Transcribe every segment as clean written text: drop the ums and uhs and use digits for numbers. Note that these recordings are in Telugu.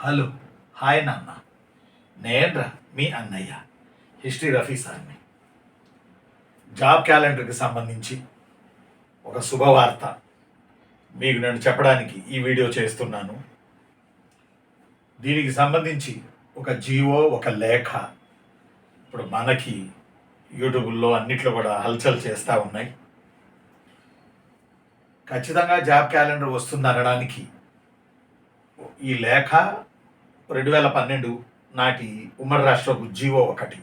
హలో, హాయ్ నాన్న. నేన్రా మీ అన్నయ్య, హిస్టరీ రఫీ సార్ని. జాబ్ క్యాలెండర్కి సంబంధించి ఒక శుభవార్త మీకు నేను చెప్పడానికి ఈ వీడియో చేస్తున్నాను. దీనికి సంబంధించి ఒక జీవో, ఒక లేఖ ఇప్పుడు మనకి యూట్యూబ్లో అన్నిట్లో కూడా హల్చల్ చేస్తూ ఉన్నాయి. ఖచ్చితంగా జాబ్ క్యాలెండర్ వస్తుంది అనడానికి ఈ లేఖ 2012 నాటి ఉమ్మడి రాష్ట్రపు జీవో ఒకటి,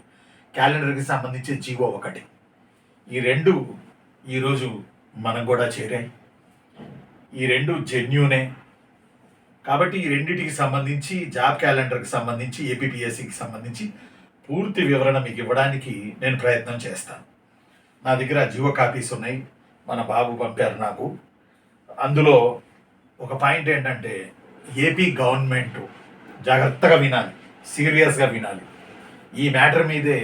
క్యాలెండర్కి సంబంధించి జీవో ఒకటి, ఈ రెండు ఈరోజు మనకు కూడా చేరాయి. ఈ రెండు జెన్యూనే కాబట్టి ఈ రెండింటికి సంబంధించి జాబ్ క్యాలెండర్కి సంబంధించి ఏపీపీఎస్సికి సంబంధించి పూర్తి వివరణ మీకు ఇవ్వడానికి నేను ప్రయత్నం చేస్తాను. నా దగ్గర జీవో కాపీస్ ఉన్నాయి, మన బాబు పంపారు నాకు. అందులో ఒక పాయింట్ ఏంటంటే ఏపీ గవర్నమెంట్ జాగ్రత్తగా వినాలి, సీరియస్గా వినాలి. ఈ మ్యాటర్ మీదే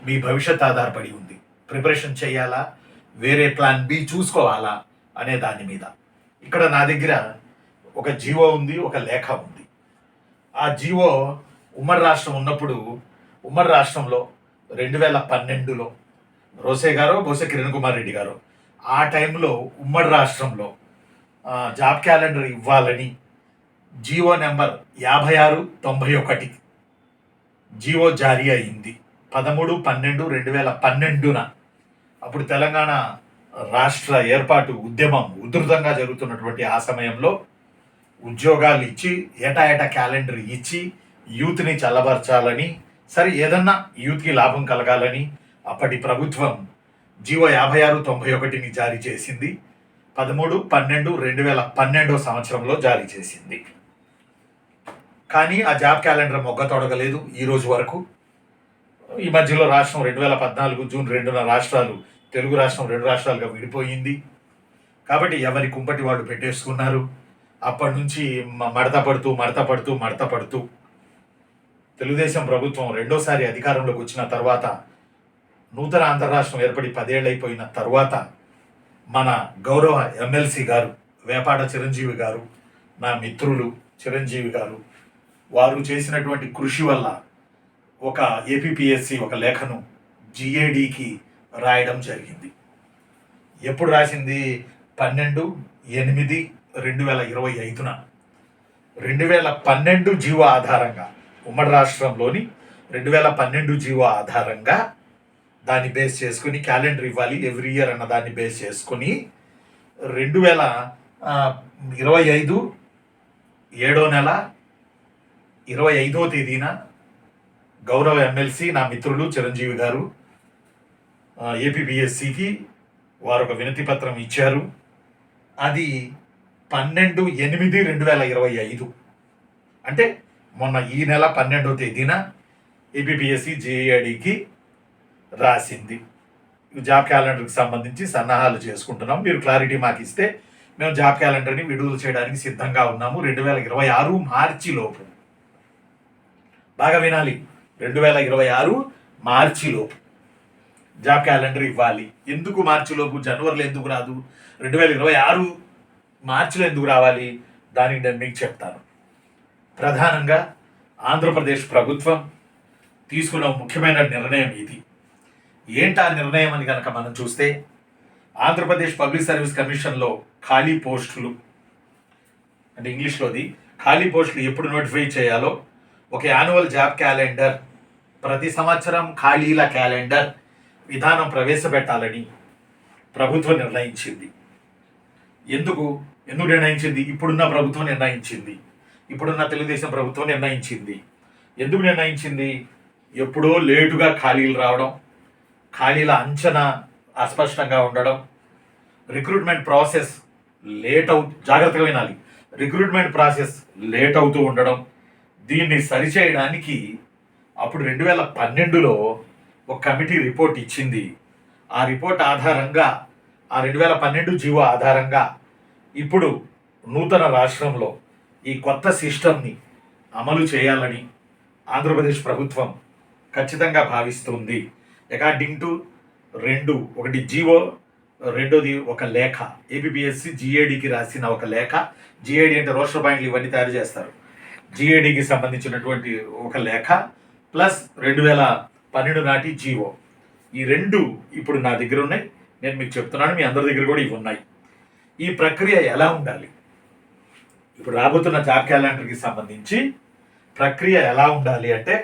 మీ భవిష్యత్ ఆధారపడి ఉంది. ప్రిపరేషన్ చేయాలా, వేరే ప్లాన్ బి చూసుకోవాలా అనే దాని మీద. ఇక్కడ నా దగ్గర ఒక జీవో ఉంది, ఒక లేఖ ఉంది. ఆ జీవో ఉమ్మడి రాష్ట్రం ఉన్నప్పుడు, ఉమ్మడి రాష్ట్రంలో 2012లో రోసే గారు, బోసే కిరణ్ కుమార్ రెడ్డి గారు ఆ టైంలో ఉమ్మడి రాష్ట్రంలో జాబ్ క్యాలెండర్ ఇవ్వాలని జీవో నెంబర్ 5691 జీవో జారీ అయింది 13/12/2012. అప్పుడు తెలంగాణ రాష్ట్ర ఏర్పాటు ఉద్యమం ఉధృతంగా జరుగుతున్నటువంటి ఆ సమయంలో ఉద్యోగాలు ఇచ్చి ఏటా క్యాలెండర్ ఇచ్చి యూత్ని చల్లబరచాలని, సరే ఏదన్నా యూత్కి లాభం కలగాలని అప్పటి ప్రభుత్వం జీవో 5691ని జారీ చేసింది. 13/12/2012 సంవత్సరంలో జారీ చేసింది. కానీ ఆ జాబ్ క్యాలెండర్ మొగ్గ తొడగలేదు ఈ రోజు వరకు. ఈ మధ్యలో రాష్ట్రం 2014 జూన్ 2న రాష్ట్రాలు, తెలుగు రాష్ట్రం 2 రాష్ట్రాలుగా విడిపోయింది. కాబట్టి ఎవరి కుంపటి వాడు పెట్టేసుకున్నారు. అప్పటి నుంచి మడత పడుతూ తెలుగుదేశం ప్రభుత్వం రెండోసారి అధికారంలోకి వచ్చిన తర్వాత, నూతన ఆంధ్ర రాష్ట్రం ఏర్పడి 10 ఏళ్ళు అయిపోయిన తర్వాత మన గౌరవ ఎమ్మెల్సీ గారు వేపాడ చిరంజీవి గారు, నా మిత్రులు చిరంజీవి గారు, వారు చేసినటువంటి కృషి వల్ల ఒక ఏపీపీఎస్సి ఒక లేఖను జిఏడికి రాయడం జరిగింది. ఎప్పుడు రాసింది? 12/8/2025న 2012 జీవో ఆధారంగా, ఉమ్మడి రాష్ట్రంలోని 2012 జీవో ఆధారంగా దాన్ని బేస్ చేసుకుని క్యాలెండర్ ఇవ్వాలి ఎవ్రీ ఇయర్ అన్న దాన్ని బేస్ చేసుకుని 2025 7వ నెల 25వ తేదీన గౌరవ ఎమ్మెల్సీ నా మిత్రులు చిరంజీవి గారు ఏపీపీఎస్సికి వారు ఒక వినతి పత్రం ఇచ్చారు. అది 12/8/2025 అంటే మొన్న ఈ నెల 12వ తేదీన ఏపీపీఎస్సి జేఏడికి రాసింది. జాబ్ క్యాలెండర్కి సంబంధించి సన్నాహాలు చేసుకుంటున్నాం. మీరు క్లారిటీ మాకు ఇస్తే మేము జాబ్ క్యాలెండర్ని విడుదల చేయడానికి సిద్ధంగా ఉన్నాము 2026 మార్చి లోపు. బాగా వినాలి, 2026 మార్చి లోపు జాబ్ క్యాలెండర్ ఇవ్వాలి. ఎందుకు మార్చి లోపు? జనవరిలో ఎందుకు రాదు? 2026 మార్చిలో ఎందుకు రావాలి? దానికి నేను మీకు చెప్తాను. ప్రధానంగా ఆంధ్రప్రదేశ్ ప్రభుత్వం తీసుకున్న ముఖ్యమైన నిర్ణయం ఇది. ఏంటా నిర్ణయం అని కనుక మనం చూస్తే, ఆంధ్రప్రదేశ్ పబ్లిక్ సర్వీస్ కమిషన్లో ఖాళీ పోస్టులు, అంటే ఇంగ్లీష్లోది ఖాళీ పోస్టులు ఎప్పుడు నోటిఫై చేయాలో ఒక యాన్యువల్ జాబ్ క్యాలెండర్, ప్రతి సంవత్సరం ఖాళీల క్యాలెండర్ విధానం ప్రవేశపెట్టాలని ప్రభుత్వం నిర్ణయించింది. ఎందుకు నిర్ణయించింది? ఇప్పుడున్న ప్రభుత్వం నిర్ణయించింది, ఇప్పుడున్న తెలుగుదేశం ప్రభుత్వం నిర్ణయించింది. ఎందుకు నిర్ణయించింది? ఎప్పుడో లేటుగా ఖాళీలు రావడం, ఖాళీల అంచనా అస్పష్టంగా ఉండడం, రిక్రూట్మెంట్ ప్రాసెస్ జాగ్రత్తగా వినాలి, రిక్రూట్మెంట్ ప్రాసెస్ లేట్ అవుతూ ఉండడం. దీన్ని సరిచేయడానికి అప్పుడు 2012లో ఒక కమిటీ రిపోర్ట్ ఇచ్చింది. ఆ రిపోర్ట్ ఆధారంగా, ఆ 2012 జీవో ఆధారంగా ఇప్పుడు నూతన రాష్ట్రంలో ఈ కొత్త సిస్టమ్ని అమలు చేయాలని ఆంధ్రప్రదేశ్ ప్రభుత్వం ఖచ్చితంగా భావిస్తుంది. అకార్డింగ్ టు ఒకటి జీవో, రెండోది ఒక లేఖ, ఏపీపీఎస్సి జిఏడికి రాసిన ఒక లేఖ. జిఏడి అంటే రోస్టర్ పాయింట్లు ఇవన్నీ తయారు చేస్తారు. జిఏడికి సంబంధించినటువంటి ఒక లేఖ ప్లస్ 2012 నాటి జీవో, ఈ రెండు ఇప్పుడు నా దగ్గర ఉన్నాయి. నేను మీకు చెప్తున్నాను, మీ అందరి దగ్గర కూడా ఇవి ఉన్నాయి. ఈ ప్రక్రియ ఎలా ఉండాలి, ఇప్పుడు రాబోతున్న జాబ్ క్యాలెండర్కి సంబంధించి ప్రక్రియ ఎలా ఉండాలి అంటే,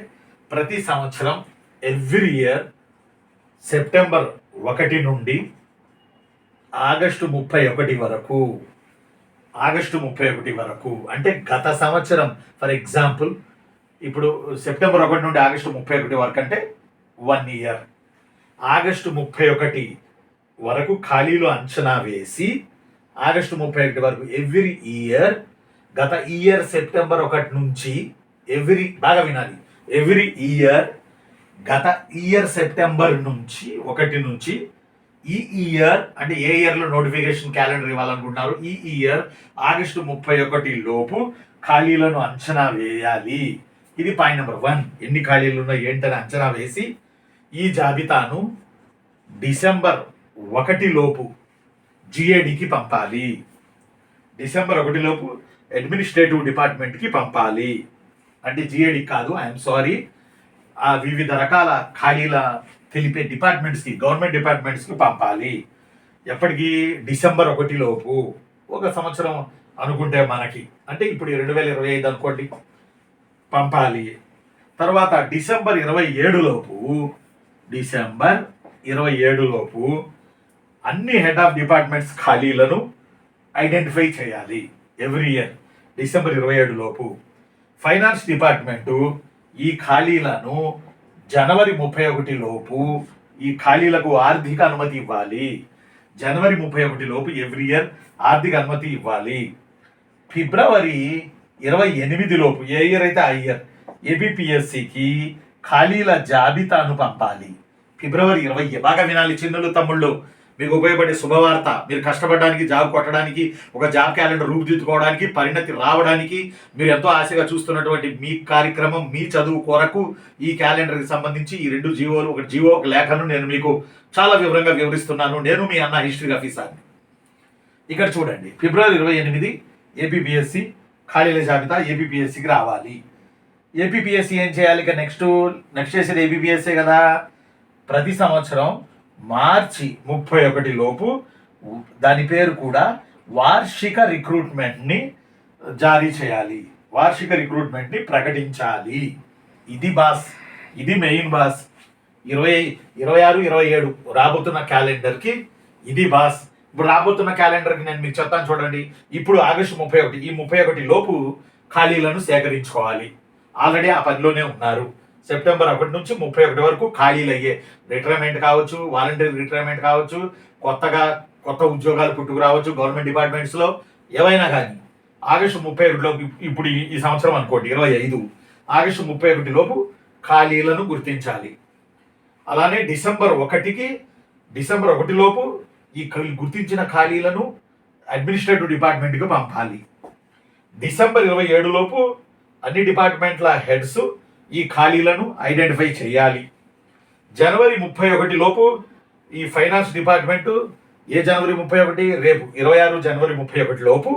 ప్రతి సంవత్సరం ఎవ్రీ ఇయర్ సెప్టెంబర్ 1 నుండి ఆగస్టు 31 వరకు, ఆగస్టు 31 వరకు అంటే గత సంవత్సరం, ఫర్ ఎగ్జాంపుల్ ఇప్పుడు సెప్టెంబర్ 1 నుండి ఆగస్టు 31 వరకు అంటే 1 ఇయర్. ఆగస్టు 31 వరకు ఖాళీలు అంచనా వేసి ఆగస్టు 31 వరకు ఎవ్రీ ఇయర్, గత ఇయర్ సెప్టెంబర్ 1 నుంచి బాగా వినాలి, ఎవ్రీ ఇయర్ గత ఇయర్ సెప్టెంబర్ 1 నుంచి ఈ ఇయర్ అంటే ఏ ఇయర్లో నోటిఫికేషన్ క్యాలెండర్ ఇవ్వాలనుకుంటున్నారు, ఈ ఇయర్ ఆగస్టు 31 లోపు ఖాళీలను అంచనా వేయాలి. ఇది పాయింట్ నెంబర్ 1. ఎన్ని ఖాళీలు ఉన్నాయి ఏంటని అంచనా వేసి ఈ జాబితాను డిసెంబర్ 1 లోపు జిఏడికి పంపాలి. డిసెంబర్ 1 లోపు అడ్మినిస్ట్రేటివ్ డిపార్ట్మెంట్కి పంపాలి. అంటే జిఏడి కాదు, ఐఎమ్ సారీ, ఆ వివిధ రకాల ఖాళీల తెలిపే డిపార్ట్మెంట్స్కి, గవర్నమెంట్ డిపార్ట్మెంట్స్కి పంపాలి. ఎప్పటికీ డిసెంబర్ 1 లోపు, ఒక సంవత్సరం అనుకుంటే మనకి, అంటే ఇప్పుడు 2025 అనుకోండి, పంపాలి. తర్వాత డిసెంబర్ 27 లోపు అన్ని హెడ్ ఆఫ్ డిపార్ట్మెంట్స్ ఖాళీలను ఐడెంటిఫై చేయాలి. ఎవ్రీ ఇయర్ డిసెంబర్ 27 లోపు ఫైనాన్స్ డిపార్ట్మెంటు ఈ ఖాళీలను జనవరి 31 లోపు ఈ ఖాళీలకు ఆర్థిక అనుమతి ఇవ్వాలి. జనవరి 31 లోపు ఎవ్రీ ఇయర్ ఆర్థిక అనుమతి ఇవ్వాలి. ఫిబ్రవరి 28 లోపు, ఏ ఇయర్ అయితే ఆ ఇయర్, ఏబిపిఎస్సికి ఖాళీల జాబితాను పంపాలి. ఫిబ్రవరి 20, బాగా వినాలి చిన్నులు తమ్ముళ్ళు, మీకు ఉపయోగపడే శుభవార్త. మీరు కష్టపడడానికి, జాబ్ కొట్టడానికి, ఒక జాబ్ క్యాలెండర్ రూపుదిద్దుకోవడానికి, పరిణతి రావడానికి, మీరు ఎంతో ఆశగా చూస్తున్నటువంటి మీ కార్యక్రమం, మీ చదువు కొరకు ఈ క్యాలెండర్కి సంబంధించి ఈ 2 జీవోలు, ఒక జీవో, ఒక లేఖను నేను మీకు చాలా వివరంగా వివరిస్తున్నాను. నేను మీ అన్న హిస్టరీ ఆఫీసర్ని. ఇక్కడ చూడండి, ఫిబ్రవరి 28 ఏపీపీఎస్సి ఖాళీల జాబితా ఏపీపీఎస్సికి రావాలి. ఏపీపీఎస్సి ఏం చేయాలి? ఇక నెక్స్ట్ చేసేది ఏపీపీఎస్సీ కదా. ప్రతి సంవత్సరం మార్చి 31 లోపు దాని పేరు కూడా వార్షిక రిక్రూట్మెంట్ని జారీ చేయాలి, వార్షిక రిక్రూట్మెంట్ని ప్రకటించాలి. ఇది బాస్, ఇది మెయిన్ బాస్. 26, 27 రాబోతున్న క్యాలెండర్కి ఇది బాస్. ఇప్పుడు రాబోతున్న క్యాలెండర్కి నేను మీకు చెప్తాను చూడండి. ఇప్పుడు ఆగస్టు 31, ఈ 31 లోపు ఖాళీలను సేకరించుకోవాలి. ఆల్రెడీ ఆ పనిలోనే ఉన్నారు. సెప్టెంబర్ 1 నుంచి 31 వరకు ఖాళీలు అయ్యే, రిటైర్మెంట్ కావచ్చు, వాలంటీర్ రిటైర్మెంట్ కావచ్చు, కొత్త ఉద్యోగాలు పుట్టుకు రావచ్చు గవర్నమెంట్ డిపార్ట్మెంట్స్లో, ఏవైనా కానీ ఆగస్టు 31 లోపు, ఇప్పుడు ఈ సంవత్సరం అనుకోండి 25, ఆగస్టు 31 లోపు ఖాళీలను గుర్తించాలి. అలానే డిసెంబర్ 1 లోపు ఈ గుర్తించిన ఖాళీలను అడ్మినిస్ట్రేటివ్ డిపార్ట్మెంట్కి పంపాలి. డిసెంబర్ 27 లోపు అన్ని డిపార్ట్మెంట్ల హెడ్స్ ఈ ఖాళీలను ఐడెంటిఫై చేయాలి. జనవరి 31 లోపు ఈ ఫైనాన్స్ డిపార్ట్మెంటు, ఏ జనవరి 31, రేపు 26 జనవరి 31 లోపు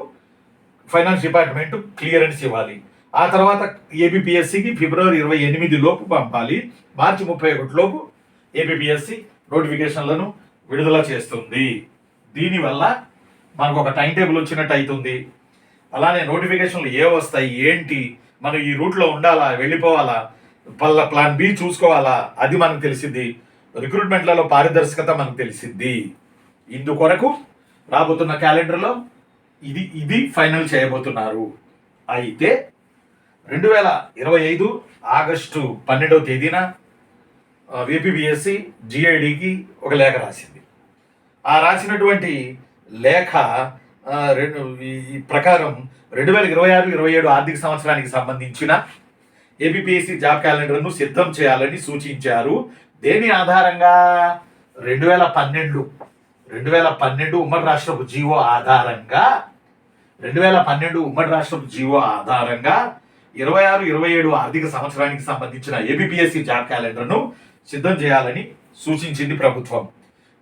ఫైనాన్స్ డిపార్ట్మెంటు క్లియరెన్స్ ఇవ్వాలి. ఆ తర్వాత ఏపీపీఎస్సికి ఫిబ్రవరి 28 లోపు పంపాలి. మార్చి 31 లోపు ఏపీపీఎస్సి నోటిఫికేషన్లను విడుదల చేస్తుంది. దీనివల్ల మనకు ఒక టైం టేబుల్ వచ్చినట్టు అవుతుంది. అలానే నోటిఫికేషన్లు ఏ వస్తాయి, ఏంటి, మనం ఈ రూట్లో ఉండాలా, వెళ్ళిపోవాలా, ప్లాన్ బి చూసుకోవాలా, అది మనకు తెలిసింది. రిక్రూట్మెంట్లలో పారదర్శకత మనకు తెలిసింది. ఇందుకొరకు రాబోతున్న క్యాలెండర్లో ఇది ఫైనల్ చేయబోతున్నారు. అయితే 2025 ఆగస్టు 12వ తేదీన ఏపీపీఎస్సి జిఐడికి ఒక లేఖ రాసింది. ఆ రాసినటువంటి లేఖ ఈ ప్రకారం 2026-27 ఆర్థిక సంవత్సరానికి సంబంధించిన ఏపీపీఎస్సీ జాబ్ క్యాలెండర్ను సిద్ధం చేయాలని సూచించారు. దేని ఆధారంగా? 2012 ఉమ్మడి రాష్ట్రపు జీవో ఆధారంగా, 2012 ఉమ్మడి రాష్ట్రపు జీవో ఆధారంగా 26-27 ఆర్థిక సంవత్సరానికి సంబంధించిన ఏపీపీఎస్సీ జాబ్ క్యాలెండర్ను సిద్ధం చేయాలని సూచించింది ప్రభుత్వం.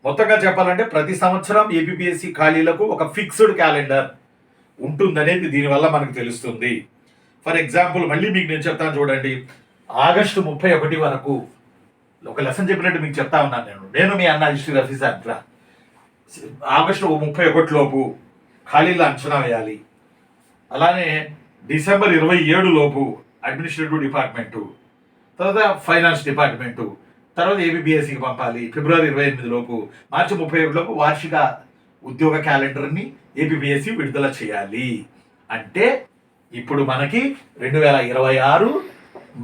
మొత్తంగా చెప్పాలంటే ప్రతి సంవత్సరం ఏపీపీఎస్సీ ఖాళీలకు ఒక ఫిక్స్డ్ క్యాలెండర్ ఉంటుందనేది దీనివల్ల మనకు తెలుస్తుంది. ఫర్ ఎగ్జాంపుల్ మళ్ళీ మీకు నేను చెప్తాను చూడండి. ఆగస్టు 31 వరకు ఒక లెసన్ చెప్పినట్టు మీకు చెప్తా ఉన్నాను. నేను మీ అన్న హిస్టరీ ఆఫీసర్. ఆగస్టు 31 లోపు ఖాళీలు అంచనా వేయాలి. అలానే డిసెంబర్ 27 లోపు అడ్మినిస్ట్రేటివ్ డిపార్ట్మెంటు, తర్వాత ఫైనాన్స్ డిపార్ట్మెంటు, తర్వాత ఏబిబిఎస్సికి పంపాలి. ఫిబ్రవరి 28 లోపు, మార్చి 31 లోపు వార్షిక ఉద్యోగ క్యాలెండర్ని ఏబిబిఎస్సి విడుదల చేయాలి. అంటే ఇప్పుడు మనకి 2026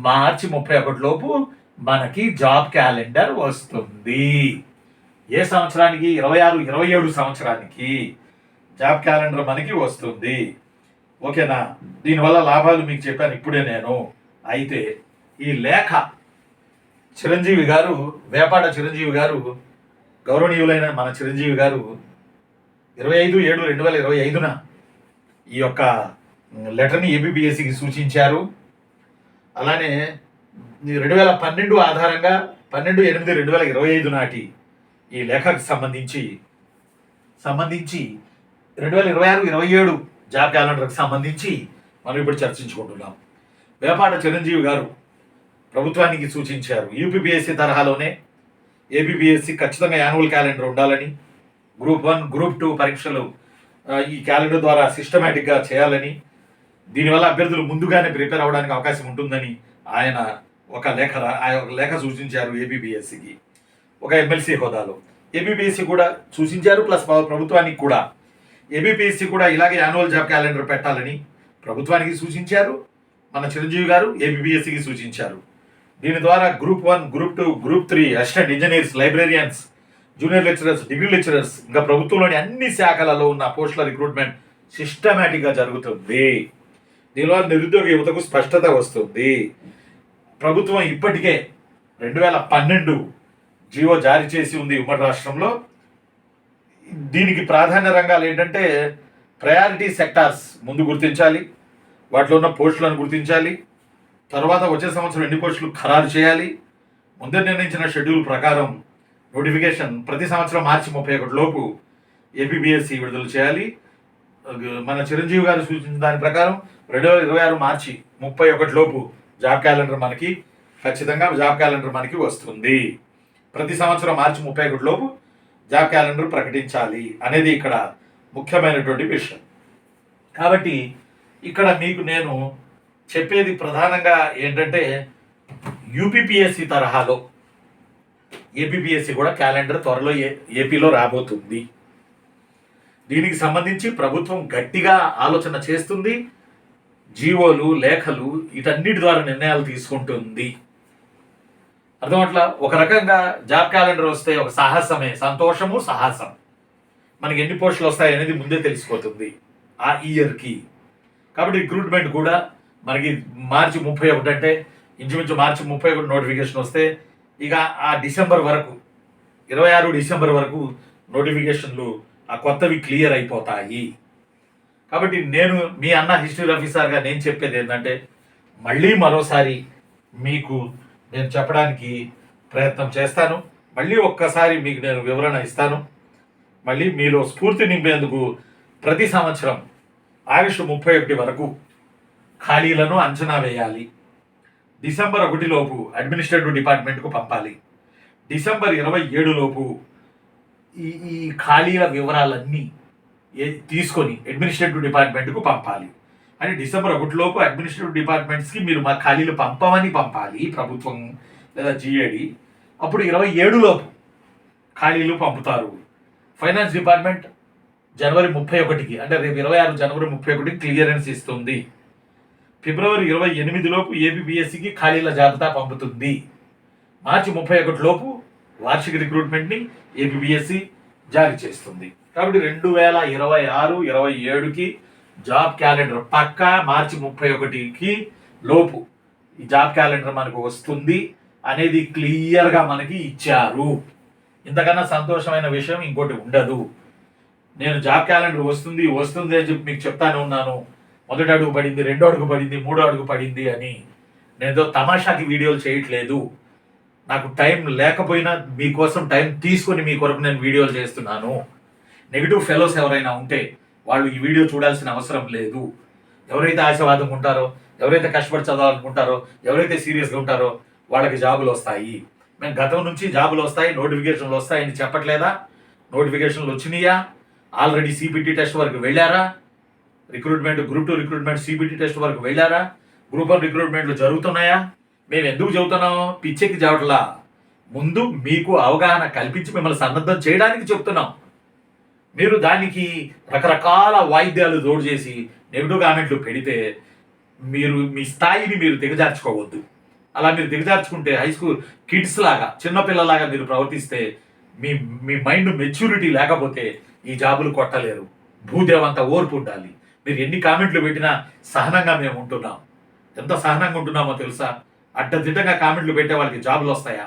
మార్చి 31 లోపు మనకి జాబ్ క్యాలెండర్ వస్తుంది. ఏ సంవత్సరానికి? 26-27 సంవత్సరానికి జాబ్ క్యాలెండర్ మనకి వస్తుంది. ఓకేనా? దీనివల్ల లాభాలు మీకు చెప్పాను ఇప్పుడే నేను. అయితే ఈ లేఖ చిరంజీవి గారు, వేపాడ చిరంజీవి గారు, గౌరవనీయులైన మన చిరంజీవి గారు 25/7/2025న ఈ యొక్క లెటర్ని ఏబిబిఎస్సికి సూచించారు. అలానే 2012 ఆధారంగా 12/8/2025 నాటి ఈ లేఖకు సంబంధించి 2026-27 జాబ్ క్యాలెండర్కి సంబంధించి మనం ఇప్పుడు చర్చించుకుంటున్నాం. వేపాడ చిరంజీవి గారు ప్రభుత్వానికి సూచించారు, యూపీపీఎస్సీ తరహాలోనే ఏబిబిఎస్సి ఖచ్చితంగా యాన్యువల్ క్యాలెండర్ ఉండాలని, గ్రూప్ 1 గ్రూప్ 2 పరీక్షలు ఈ క్యాలెండర్ ద్వారా సిస్టమేటిక్గా చేయాలని, దీనివల్ల అభ్యర్థులు ముందుగానే ప్రిపేర్ అవ్వడానికి అవకాశం ఉంటుందని ఆయన ఒక లేఖ సూచించారు ఏబిబిఎస్సికి, ఒక ఎమ్మెల్సీ హోదాలో. ఏబిబిఎస్సి కూడా సూచించారు, ప్లస్ ప్రభుత్వానికి కూడా. ఏబిబిఎస్సి కూడా ఇలాగే యాన్యువల్ జాబ్ క్యాలెండర్ పెట్టాలని ప్రభుత్వానికి సూచించారు. మన చిరంజీవి గారు ఏబిబిఎస్సికి సూచించారు. దీని ద్వారా group 1 group 2 group 3 assistant engineers, librarians, junior lecturers, degree lecturers, ఇంకా ప్రభుత్వంలోని అన్ని శాఖలలో ఉన్న పోస్టుల రిక్రూట్మెంట్ సిస్టమేటిక్గా జరుగుతుంది. దీనివల్ల నిరుద్యోగ యువతకు స్పష్టత వస్తుంది. ప్రభుత్వం ఇప్పటికే 2012 జీవో జారీ చేసి ఉంది ఉమ్మడి రాష్ట్రంలో. దీనికి ప్రాధాన్య రంగాలు ఏంటంటే ప్రయారిటీ సెక్టార్స్ ముందు గుర్తించాలి, వాటిలో ఉన్న పోస్టులను గుర్తించాలి, తర్వాత వచ్చే సంవత్సరం ఎన్ని పోస్టులు ఖరారు చేయాలి, ముందే నిర్ణయించిన షెడ్యూల్ ప్రకారం నోటిఫికేషన్ ప్రతి సంవత్సరం మార్చి 31 లోపు ఏబిబిఎస్సి విడుదల చేయాలి. మన చిరంజీవి గారు సూచించిన దాని ప్రకారం 2026 మార్చి 31 లోపు జాబ్ క్యాలెండర్ మనకి ఖచ్చితంగా వస్తుంది. ప్రతి సంవత్సరం మార్చి 31 లోపు జాబ్ క్యాలెండర్ ప్రకటించాలి అనేది ఇక్కడ ముఖ్యమైనటువంటి విషయం. కాబట్టి ఇక్కడ మీకు నేను చెప్పేది ప్రధానంగా ఏంటంటే యూపీపీఎస్సి తరహాలో ఏబిబిఎస్సి కూడా క్యాలెండర్ త్వరలో ఏపీలో రాబోతుంది. దీనికి సంబంధించి ప్రభుత్వం గట్టిగా ఆలోచన చేస్తుంది. జీవోలు, లేఖలు వీటన్నిటి ద్వారా నిర్ణయాలు తీసుకుంటుంది. అర్థమట్లా? ఒక రకంగా జాబ్ క్యాలెండర్ వస్తే ఒక సాహసమే, సంతోషము, సాహసం. మనకి ఎన్ని పోస్టులు వస్తాయి అనేది ముందే తెలిసిపోతుంది ఆ ఇయర్కి. కాబట్టి రిక్రూట్మెంట్ కూడా మనకి మార్చి 31 అంటే ఇంచుమించు మార్చి 31 నోటిఫికేషన్ వస్తే ఇక ఆ డిసెంబర్ వరకు 26 డిసెంబర్ వరకు నోటిఫికేషన్లు ఆ కొత్తవి క్లియర్ అయిపోతాయి. కాబట్టి నేను మీ అన్న హిస్టరీ ఆఫీసర్గా నేను చెప్పేది ఏంటంటే మళ్ళీ మరోసారి మీకు నేను చెప్పడానికి ప్రయత్నం చేస్తాను. మళ్ళీ ఒక్కసారి మీకు నేను వివరణ ఇస్తాను. మళ్ళీ మీలో స్ఫూర్తి నింపేందుకు ప్రతి సంవత్సరం ఆగస్టు 31 వరకు ఖాళీలను అంచనా వేయాలి. డిసెంబర్ 1 లోపు అడ్మినిస్ట్రేటివ్ డిపార్ట్మెంట్కు పంపాలి. డిసెంబర్ 27 లోపు ఈ ఖాళీల వివరాలన్నీ తీసుకొని అడ్మినిస్ట్రేటివ్ డిపార్ట్మెంట్కు పంపాలి. అని డిసెంబర్ 1 లోపు అడ్మినిస్ట్రేటివ్ డిపార్ట్మెంట్స్కి మీరు మా ఖాళీలు పంపాలి ప్రభుత్వం లేదా జిఏడి. అప్పుడు 27 లోపు ఖాళీలు పంపుతారు. ఫైనాన్స్ డిపార్ట్మెంట్ జనవరి 31కి అంటే రేపు 26 జనవరి 31కి క్లియరెన్స్ ఇస్తుంది. ఫిబ్రవరి 28 లోపు ఏబిబిఎస్సికి ఖాళీల జాబితా పంపుతుంది. మార్చి 31 లోపు వార్షిక రిక్రూట్మెంట్ని ఏబిబిఎస్సి జారీ చేస్తుంది. కాబట్టి 2026-27కి జాబ్ క్యాలెండర్ పక్కా మార్చి 31కి లోపు ఈ జాబ్ క్యాలెండర్ మనకు వస్తుంది అనేది క్లియర్గా మనకి ఇచ్చారు. ఇంతకన్నా సంతోషమైన విషయం ఇంకోటి ఉండదు. నేను జాబ్ క్యాలెండర్ వస్తుంది అని చెప్పి మీకు చెప్తానే ఉన్నాను. మొదటి అడుగు పడింది, రెండో అడుగు పడింది, మూడో అడుగు పడింది అని. నేను తమాషాకి వీడియోలు చేయట్లేదు. నాకు టైం లేకపోయినా మీకోసం టైం తీసుకొని మీ కొరకు నేను వీడియోలు చేస్తున్నాను. నెగిటివ్ ఫెలోస్ ఎవరైనా ఉంటే వాళ్ళు ఈ వీడియో చూడాల్సిన అవసరం లేదు. ఎవరైతే ఆశావాదం ఉంటారో ఎవరైతే కష్టపడి చదవాలనుకుంటారో, ఎవరైతే సీరియస్గా ఉంటారో వాళ్ళకి జాబులు వస్తాయి. మేము గతం నుంచి జాబులు వస్తాయి, నోటిఫికేషన్లు వస్తాయని చెప్పట్లేదా? నోటిఫికేషన్లు వచ్చినాయా? ఆల్రెడీ సిపిటి టెస్ట్ వరకు వెళ్ళారా? Recruitment group 2 recruitment CBT test వరకు వెళ్ళారా? గ్రూప్ 1 రిక్రూట్మెంట్లు జరుగుతున్నాయా? మేము ఎందుకు చెబుతున్నాం? పిచ్చెక్కి చావట్లా. ముందు మీకు అవగాహన కల్పించి మిమ్మల్ని సన్నద్ధం చేయడానికి చెప్తున్నాం. మీరు దానికి రకరకాల వాయిద్యాలు జోడు చేసి నెగిటివ్ కామెంట్లు పెడితే మీరు మీ స్థాయిని మీరు దిగజార్చుకోవద్దు. అలా మీరు దిగజార్చుకుంటే హై స్కూల్ కిడ్స్ లాగా, చిన్నపిల్లలాగా మీరు ప్రవర్తిస్తే మీ మీ మైండ్ మెచ్యూరిటీ లేకపోతే ఈ జాబులు కొట్టలేరు. భూదేవంత ఓర్పు ఉండాలి. మీరు ఎన్ని కామెంట్లు పెట్టినా సహనంగా మేము ఉంటున్నాం. ఎంత సహనంగా ఉంటున్నామో తెలుసా? అడ్డదిడ్డంగా కామెంట్లు పెట్టే వాళ్ళకి జాబులు వస్తాయా?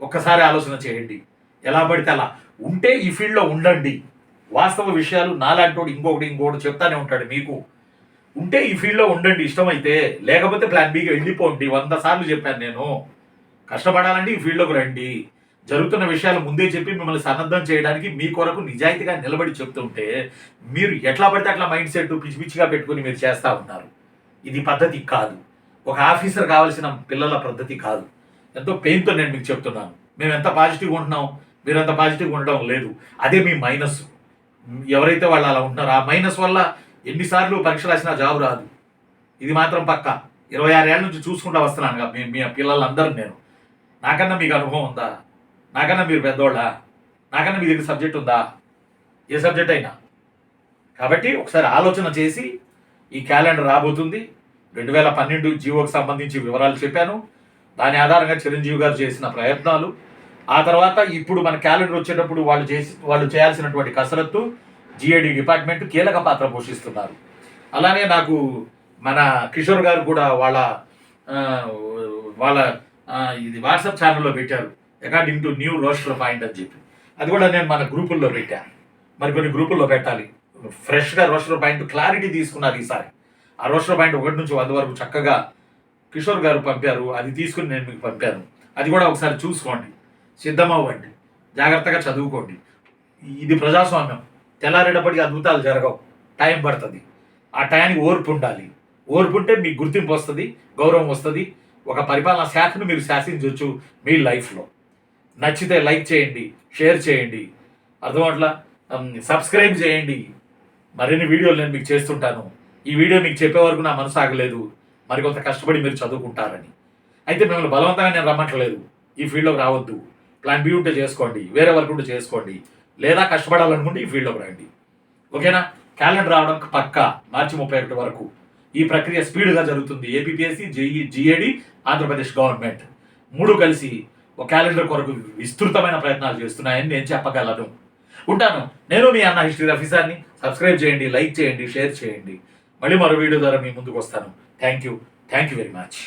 ఒక్కసారి ఆలోచన చేయండి. ఎలా పడితే అలా ఉంటే ఈ ఫీల్డ్లో ఉండండి. వాస్తవ విషయాలు నాలాంటి ఇంకొకటి చెప్తానే ఉంటాడు మీకు. ఉంటే ఈ ఫీల్డ్లో ఉండండి ఇష్టమైతే, లేకపోతే ప్లాన్ బీకి వెళ్ళిపోండి. 100 సార్లు చెప్పాను నేను. కష్టపడాలంటే ఈ ఫీల్డ్లోకి రండి. జరుగుతున్న విషయాలు ముందే చెప్పి మిమ్మల్ని సన్నద్ధం చేయడానికి మీ కొరకు నిజాయితీగా నిలబడి చెప్తుంటే మీరు ఎట్లా పడితే అట్లా మైండ్ సెట్ పిచ్చి పిచ్చిగా పెట్టుకుని మీరు చేస్తూ ఉన్నారు. ఇది పద్ధతి కాదు. ఒక ఆఫీసర్ కావాల్సిన పిల్లల పద్ధతి కాదు. ఎంతో పెయిన్తో నేను మీకు చెప్తున్నాను. మేము ఎంత పాజిటివ్గా ఉంటున్నాం, మీరు ఎంత పాజిటివ్గా ఉండడం లేదు. అదే మీ మైనస్. ఎవరైతే వాళ్ళు అలా ఉంటున్నారో ఆ మైనస్ వల్ల ఎన్నిసార్లు పరీక్ష రాసినా జాబ్ రాదు. ఇది మాత్రం పక్క. 26 ఏళ్ళ నుంచి చూసుకుంటూ వస్తున్నాను మీ పిల్లలందరూ నేను. నాకన్నా మీకు అనుభవం ఉందా? నాకన్నా మీరు పెద్దోళ్ళా? నాకన్నా మీ దగ్గర సబ్జెక్ట్ ఉందా? ఏ సబ్జెక్ట్ అయినా. కాబట్టి ఒకసారి ఆలోచన చేసి, ఈ క్యాలెండర్ రాబోతుంది. 2012 జీవోకి సంబంధించి వివరాలు చెప్పాను. దాని ఆధారంగా చిరంజీవి గారు చేసిన ప్రయత్నాలు, ఆ తర్వాత ఇప్పుడు మన క్యాలెండర్ వచ్చేటప్పుడు వాళ్ళు చేయాల్సినటువంటి కసరత్తు, జిఏడి డిపార్ట్మెంట్ కీలక పాత్ర పోషిస్తున్నారు. అలానే నాకు మన కిషోర్ గారు కూడా వాళ్ళ ఇది వాట్సాప్ ఛానల్లో పెట్టారు, according to new roster point అని చెప్పి. అది కూడా నేను మన గ్రూపుల్లో పెట్టాను. మరి కొన్ని గ్రూపుల్లో పెట్టాలి. ఫ్రెష్గా రోస్టర్ పాయింట్ క్లారిటీ తీసుకున్నారు ఈసారి. ఆ రోస్టర్ పాయింట్ 1 నుంచి 100 వరకు చక్కగా కిషోర్ గారు పంపారు. అది తీసుకుని నేను మీకు పంపాను. అది కూడా ఒకసారి చూసుకోండి, సిద్ధమవ్వండి, జాగ్రత్తగా చదువుకోండి. ఇది ప్రజాస్వామ్యం. తెల్లారేటప్పటికి అద్భుతాలు జరగవు, టైం పడుతుంది. ఆ టయానికి ఓర్పు ఉండాలి. ఓర్పు ఉంటే మీకు గుర్తింపు వస్తుంది, గౌరవం వస్తుంది. ఒక పరిపాలనా శాఖను మీరు శాసించవచ్చు మీ లైఫ్లో. నచ్చితే లైక్ చేయండి, షేర్ చేయండి, అర్థమట్లా సబ్స్క్రైబ్ చేయండి. మరిన్ని వీడియోలు నేను మీకు చేస్తుంటాను. ఈ వీడియో మీకు చెప్పే వరకు నా మనసు ఆగలేదు, మరికొంత కష్టపడి మీరు చదువుకుంటారని. అయితే మిమ్మల్ని బలవంతంగా నేను రమ్మట్లేదు. ఈ ఫీల్డ్లోకి రావద్దు. ప్లాన్ బి ఉంటే చేసుకోండి, వేరే వర్క్ ఉంటే చేసుకోండి, లేదా కష్టపడాలనుకుంటే ఈ ఫీల్డ్లోకి రండి. ఓకేనా? క్యాలెండర్ రావడం పక్కా మార్చి 31 వరకు. ఈ ప్రక్రియ స్పీడ్గా జరుగుతుంది. APPSC, JEE, GAD, Andhra Pradesh government 3 కలిసి ఒక క్యాలెండర్ కొరకు విస్తృతమైన ప్రయత్నాలు చేస్తున్నాయని నేను చెప్పగలను. ఉంటాను. నేను మీ అన్న హిస్టరీ రఫీసార్ని. సబ్స్క్రైబ్ చేయండి, లైక్ చేయండి, షేర్ చేయండి. మళ్ళీ మరో వీడియో ద్వారా మీ ముందుకు వస్తాను. Thank you very much.